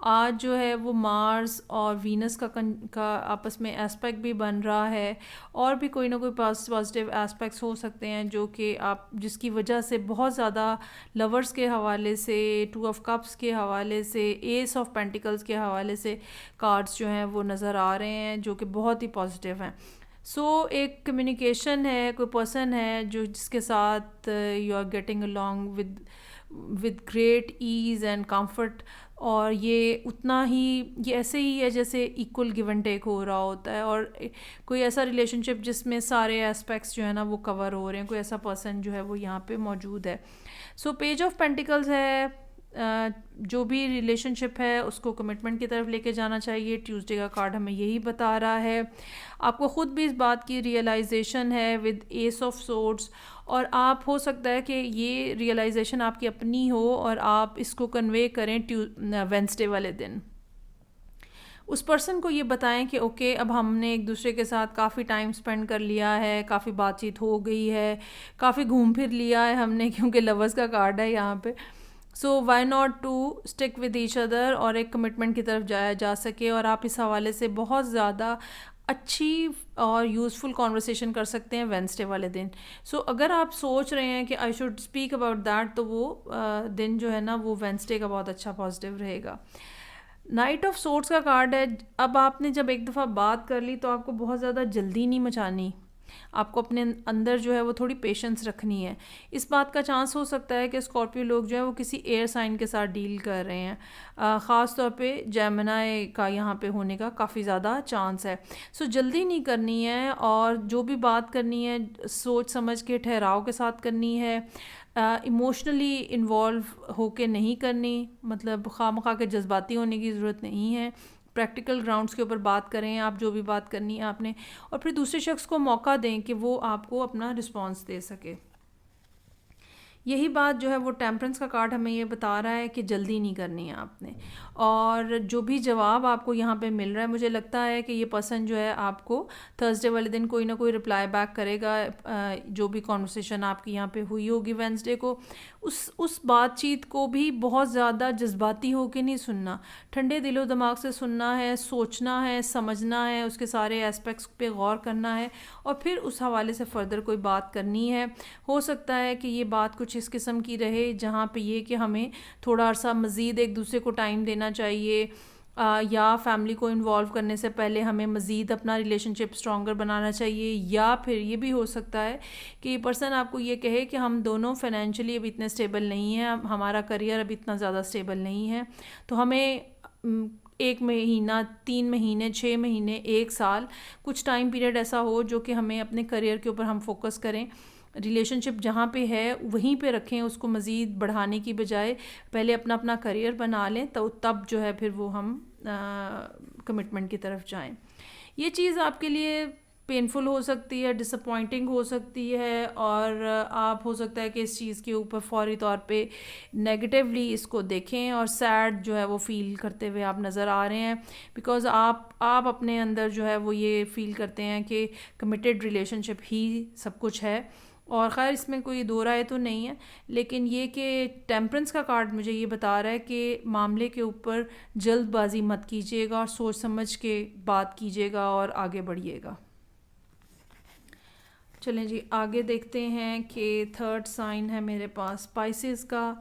آج جو ہے وہ مارس اور وینس کا آپس میں ایسپیکٹ بھی بن رہا ہے، اور بھی کوئی نہ کوئی پازیٹیو ایسپیکٹس ہو سکتے ہیں جو کہ آپ جس کی وجہ سے بہت زیادہ لورز کے حوالے سے، 2 آف کپس کے حوالے سے، ایس آف پینٹیکلز کے حوالے سے کارڈز جو ہیں وہ نظر آ رہے ہیں جو کہ بہت ہی پازیٹیو ہیں. ایک کمیونیکیشن ہے، کوئی پرسن ہے جس کے ساتھ you are getting along with great ease and comfort, اور یہ اتنا ہی، یہ ایسے ہی ہے جیسے ایکول گیو اینڈ ٹیک ہو رہا ہوتا ہے، اور کوئی ایسا ریلیشن شپ جس میں سارے ایسپیکٹس جو ہے نا وہ کور ہو رہے ہیں، کوئی ایسا پرسن جو ہے وہ یہاں پہ موجود ہے. پیج آف پینٹیکلز ہے، جو بھی ریلیشن شپ ہے اس کو کمٹمنٹ کی طرف لے کے جانا چاہیے. ٹیوزڈے کا کارڈ ہمیں یہی بتا رہا ہے. آپ کو خود بھی اس بات کی ریئلائزیشن ہے ود ایس آف سورڈز، اور آپ ہو سکتا ہے کہ یہ ریئلائزیشن آپ کی اپنی ہو اور آپ اس کو کنوے کریں وینسڈے والے دن. اس پرسن کو یہ بتائیں کہ اوکے اب ہم نے ایک دوسرے کے ساتھ کافی ٹائم سپینڈ کر لیا ہے، کافی بات چیت ہو گئی ہے، کافی گھوم پھر لیا ہے ہم نے، کیونکہ لورز کا کارڈ ہے یہاں پہ. Why not to stick with each other, اور ایک کمٹمنٹ کی طرف جایا جا سکے، اور آپ اس حوالے سے بہت زیادہ اچھی اور یوزفل کانورسیشن کر سکتے ہیں وینسڈے والے دن. اگر آپ سوچ رہے ہیں کہ I should speak about that, تو وہ دن جو ہے نا وہ وینسڈے کا بہت اچھا پازیٹیو رہے گا. نائٹ آف سورڈز کا کارڈ ہے. اب آپ نے جب ایک دفعہ بات کر لی تو آپ کو بہت زیادہ جلدی نہیں مچانی، آپ کو اپنے اندر جو ہے وہ تھوڑی پیشنس رکھنی ہے. اس بات کا چانس ہو سکتا ہے کہ اسکارپیو لوگ جو ہے وہ کسی ایئر سائن کے ساتھ ڈیل کر رہے ہیں، خاص طور پہ جیمنائی کا یہاں پہ ہونے کا کافی زیادہ چانس ہے. جلدی نہیں کرنی ہے، اور جو بھی بات کرنی ہے سوچ سمجھ کے ٹھہراؤ کے ساتھ کرنی ہے. ایموشنلی انوالو ہو کے نہیں کرنی، مطلب خواہ مخواہ کے جذباتی ہونے کی ضرورت نہیں ہے. پریکٹیکل گراؤنڈس کے اوپر بات کریں آپ، جو بھی بات کرنی ہے آپ نے، اور پھر دوسرے شخص کو موقع دیں کہ وہ آپ کو اپنا رسپانس دے سکے. یہی بات جو ہے وہ ٹیمپرنس کا کارڈ ہمیں یہ بتا رہا ہے کہ جلدی نہیں کرنی ہے آپ نے. اور جو بھی جواب آپ کو یہاں پہ مل رہا ہے، مجھے لگتا ہے کہ یہ پرسن جو ہے آپ کو تھرسڈے والے دن کوئی نہ کوئی رپلائی بیک کرے گا. جو بھی کانورسیشن آپ کی یہاں پہ ہوئی ہوگی وینسڈے کو، اس بات چیت کو بھی بہت زیادہ جذباتی ہو کے نہیں سننا، ٹھنڈے دل و دماغ سے سننا ہے، سوچنا ہے، سمجھنا ہے، اس کے سارے ایسپیکٹس پہ غور کرنا ہے، اور پھر اس حوالے سے فردر کوئی بات کرنی ہے. ہو سکتا ہے کہ یہ بات کچھ اس قسم کی رہے جہاں پہ یہ کہ ہمیں تھوڑا عرصہ مزید ایک دوسرے کو ٹائم دینا چاہیے، یا فیملی کو انوالو کرنے سے پہلے ہمیں مزید اپنا ریلیشن شپ اسٹرانگر بنانا چاہیے. یا پھر یہ بھی ہو سکتا ہے کہ یہ پرسن آپ کو یہ کہے کہ ہم دونوں فائنینشلی ابھی اتنے اسٹیبل نہیں ہیں، ہمارا کریئر ابھی اتنا زیادہ اسٹیبل نہیں ہے، تو ہمیں 1 مہینہ، 3 مہینے، 6 مہینے، 1 سال، کچھ ٹائم پیریڈ ایسا ہو جو کہ ہمیں اپنے کریئر کے اوپر ہم فوکس کریں. ریلیشن شپ جہاں پہ ہے وہیں پہ رکھیں، اس کو مزید بڑھانے کی بجائے پہلے اپنا کریئر بنا لیں، تو تب جو ہے پھر وہ ہم کمٹمنٹ کی طرف جائیں. یہ چیز آپ کے لیے پینفل ہو سکتی ہے، ڈس اپوائنٹنگ ہو سکتی ہے، اور آپ ہو سکتا ہے کہ اس چیز کے اوپر فوری طور پہ نیگیٹیولی اس کو دیکھیں اور سیڈ جو ہے وہ فیل کرتے ہوئے آپ نظر آ رہے ہیں، بیکاز آپ اپنے اندر جو ہے وہ یہ فیل کرتے ہیں کہ کمیٹیڈ ریلیشن شپ ہی سب کچھ ہے. اور خیر اس میں کوئی دو رائے تو نہیں ہے، لیکن یہ کہ ٹیمپرنس کا کارڈ مجھے یہ بتا رہا ہے کہ معاملے کے اوپر جلد بازی مت کیجیے گا، اور سوچ سمجھ کے بات کیجیے گا اور آگے بڑھیے گا. چلیں جی آگے دیکھتے ہیں کہ تھرڈ سائن ہے میرے پاس پائسز کا،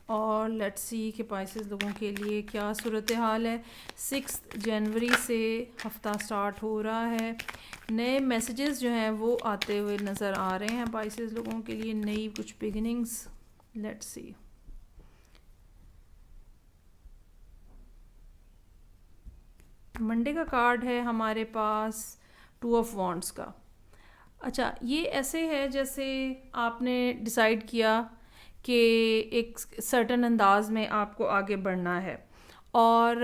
اور لیٹس سی کہ پائسز لوگوں کے لیے کیا صورتحال ہے. 6 جنوری سے ہفتہ سٹارٹ ہو رہا ہے، نئے میسیجز جو ہیں وہ آتے ہوئے نظر آ رہے ہیں پائسز لوگوں کے لیے، نئی کچھ بگننگز. Let's see. منڈے کا کارڈ ہے ہمارے پاس 2 آف وانڈس کا. اچھا یہ ایسے ہے جیسے آپ نے ڈیسائیڈ کیا کہ ایک سرٹن انداز میں آپ کو آگے بڑھنا ہے، اور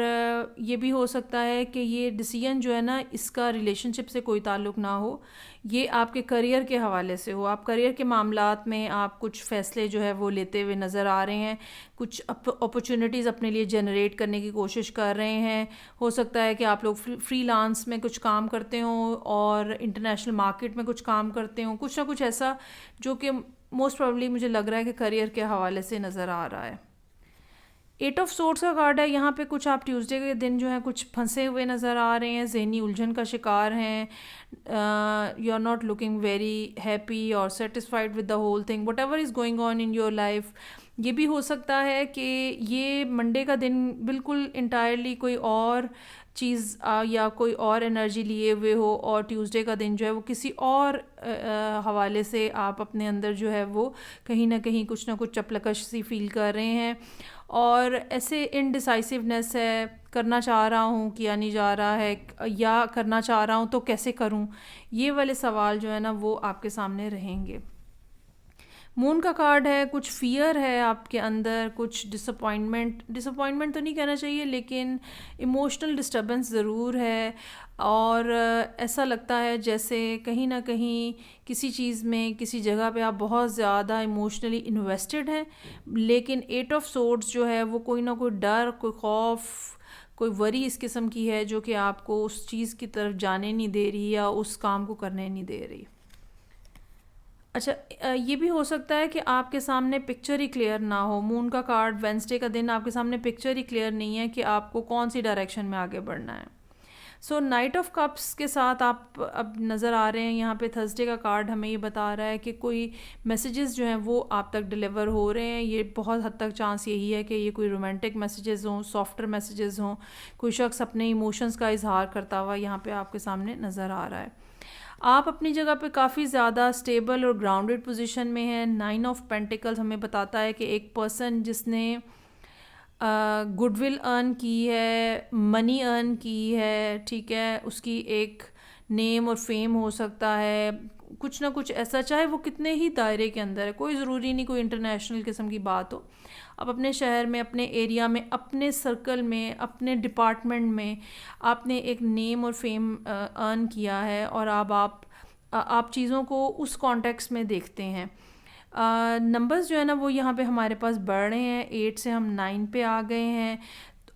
یہ بھی ہو سکتا ہے کہ یہ ڈیسیژن جو ہے نا اس کا ریلیشن شپ سے کوئی تعلق نہ ہو، یہ آپ کے کریئر کے حوالے سے ہو. آپ کریئر کے معاملات میں آپ کچھ فیصلے جو ہے وہ لیتے ہوئے نظر آ رہے ہیں، کچھ اپرچونیٹیز اپنے لیے جنریٹ کرنے کی کوشش کر رہے ہیں. ہو سکتا ہے کہ آپ لوگ فری لانس میں کچھ کام کرتے ہوں اور انٹرنیشنل مارکیٹ میں کچھ کام کرتے ہوں، کچھ نہ کچھ ایسا جو کہ موسٹ پروبلی مجھے لگ رہا ہے کہ کریئر کے حوالے سے نظر آ رہا ہے. ایٹ آف سورڈس کا کارڈ ہے. یہاں پہ کچھ آپ ٹیوزڈے کے دن جو ہے کچھ پھنسے ہوئے نظر آ رہے ہیں, ذہنی الجھن کا شکار ہیں, you are not looking very happy اور satisfied with the whole thing whatever is going on in your life. یہ بھی ہو سکتا ہے کہ یہ منڈے کا دن بالکل انٹائرلی کوئی اور چیز یا کوئی اور انرجی لیے ہوئے ہو, اور ٹیوزڈے کا دن جو ہے وہ کسی اور حوالے سے آپ اپنے اندر جو ہے وہ کہیں نہ کہیں کچھ نہ کچھ چپلکش سی فیل کر رہے ہیں, اور ایسے انڈیسائسونیس ہے, کرنا چاہ رہا ہوں کیا نہیں جا رہا ہے, یا کرنا چاہ رہا ہوں تو کیسے کروں, یہ والے سوال جو ہے نا وہ آپ کے سامنے رہیں گے. مون کا کارڈ ہے, کچھ فیئر ہے آپ کے اندر, کچھ ڈسپوائنٹمنٹ تو نہیں کہنا چاہیے لیکن ایموشنل ڈسٹربنس ضرور ہے, اور ایسا لگتا ہے جیسے کہیں نہ کہیں کسی چیز میں کسی جگہ پہ آپ بہت زیادہ ایموشنلی انویسٹڈ ہیں, لیکن ایٹ آف سورڈز جو ہے وہ کوئی نہ کوئی ڈر, کوئی خوف, کوئی وری اس قسم کی ہے جو کہ آپ کو اس چیز کی طرف جانے نہیں دے رہی یا اس کام کو کرنے نہیں دے رہی. اچھا, یہ بھی ہو سکتا ہے کہ آپ کے سامنے پکچر ہی کلیئر نہ ہو. مون کا کارڈ, وینسڈے کا دن, آپ کے سامنے پکچر ہی کلیئر نہیں ہے کہ آپ کو کون سی ڈائریکشن میں آگے بڑھنا ہے. سو نائٹ آف کپس کے ساتھ آپ اب نظر آ رہے ہیں یہاں پہ. تھرسڈے کا کارڈ ہمیں یہ بتا رہا ہے کہ کوئی میسیجز جو ہیں وہ آپ تک ڈیلیور ہو رہے ہیں. یہ بہت حد تک چانس یہی ہے کہ یہ کوئی رومانٹک میسیجز ہوں, سافٹر میسیجز ہوں, کوئی شخص اپنے ایموشنز کا اظہار کرتا ہوا یہاں پہ آپ کے سامنے نظر آ رہا ہے. آپ اپنی جگہ پہ کافی زیادہ اسٹیبل اور گراؤنڈڈ پوزیشن میں ہیں. 9 آف پینٹیکلز ہمیں بتاتا ہے کہ ایک پرسن جس نے گڈ ول ارن کی ہے, منی ارن کی ہے, ٹھیک ہے, اس کی ایک نیم اور فیم ہو سکتا ہے, کچھ نہ کچھ ایسا, چاہے وہ کتنے ہی دائرے کے اندر ہے, کوئی ضروری نہیں کوئی انٹرنیشنل قسم کی بات ہو. آپ اپنے شہر میں, اپنے ایریا میں, اپنے سرکل میں, اپنے ڈپارٹمنٹ میں آپ نے ایک نیم اور فیم ارن کیا ہے, اور آپ چیزوں کو اس کانٹیکس میں دیکھتے ہیں. نمبرز جو ہے نا وہ یہاں پہ ہمارے پاس بڑھ رہے ہیں, 8 سے ہم 9 پہ آ گئے ہیں.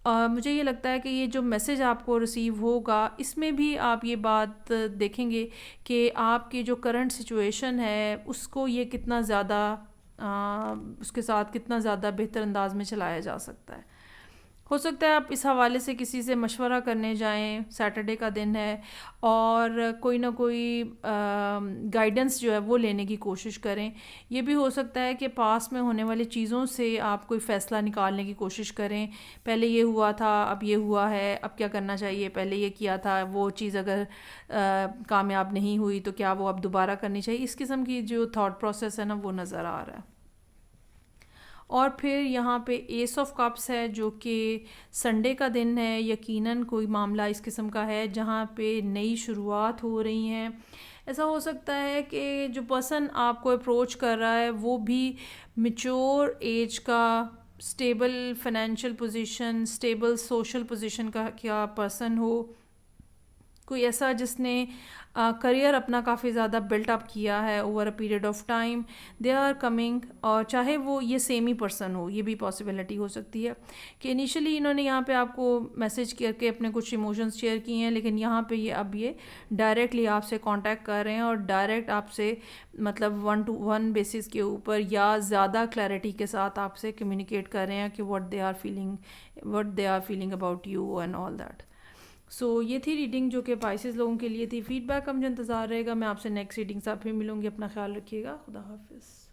مجھے یہ لگتا ہے کہ یہ جو میسیج آپ کو ریسیو ہوگا اس میں بھی آپ یہ بات دیکھیں گے کہ آپ کی جو کرنٹ سچویشن ہے اس کو یہ کتنا زیادہ اس کے ساتھ کتنا زیادہ بہتر انداز میں چلایا جا سکتا ہے. ہو سکتا ہے آپ اس حوالے سے کسی سے مشورہ کرنے جائیں, سیٹرڈے کا دن ہے, اور کوئی نہ کوئی گائیڈنس جو ہے وہ لینے کی کوشش کریں. یہ بھی ہو سکتا ہے کہ پاس میں ہونے والی چیزوں سے آپ کوئی فیصلہ نکالنے کی کوشش کریں. پہلے یہ ہوا تھا, اب یہ ہوا ہے, اب کیا کرنا چاہیے, پہلے یہ کیا تھا, وہ چیز اگر کامیاب نہیں ہوئی تو کیا وہ اب دوبارہ کرنی چاہیے. اس قسم کی جو تھاٹ پروسیس ہے نا وہ نظر آ رہا ہے. اور پھر یہاں پہ ایس آف کپس ہے جو کہ سنڈے کا دن ہے. یقیناً کوئی معاملہ اس قسم کا ہے جہاں پہ نئی شروعات ہو رہی ہیں. ایسا ہو سکتا ہے کہ جو پرسن آپ کو اپروچ کر رہا ہے وہ بھی میچور ایج کا, stable financial position, stable social position کا کیا پرسن ہو, کوئی ایسا جس نے کریئر اپنا کافی زیادہ بلٹ اپ کیا ہے over a period of time. They are coming, اور چاہے وہ یہ سیم ہی پرسن ہو, یہ بھی پاسبلٹی ہو سکتی ہے کہ انیشلی انہوں نے یہاں پہ آپ کو میسیج کر کے اپنے کچھ ایموشنز شیئر کیے ہیں, لیکن یہاں پہ یہ ڈائریکٹلی آپ سے کانٹیکٹ کر رہے ہیں, اور ڈائریکٹ آپ سے مطلب 1 to 1 بیسس کے اوپر یا زیادہ کلیئرٹی کے ساتھ آپ سے کمیونیکیٹ کر رہے ہیں کہ what they are feeling about you and all that. سو یہ تھی ریڈنگ جو کہ پائسز لوگوں کے لیے تھی. فیڈ بیک کا مجھے انتظار رہے گا. میں آپ سے نیکسٹ ریڈنگ سے پھر ملوں گی. اپنا خیال رکھیے گا. خدا حافظ.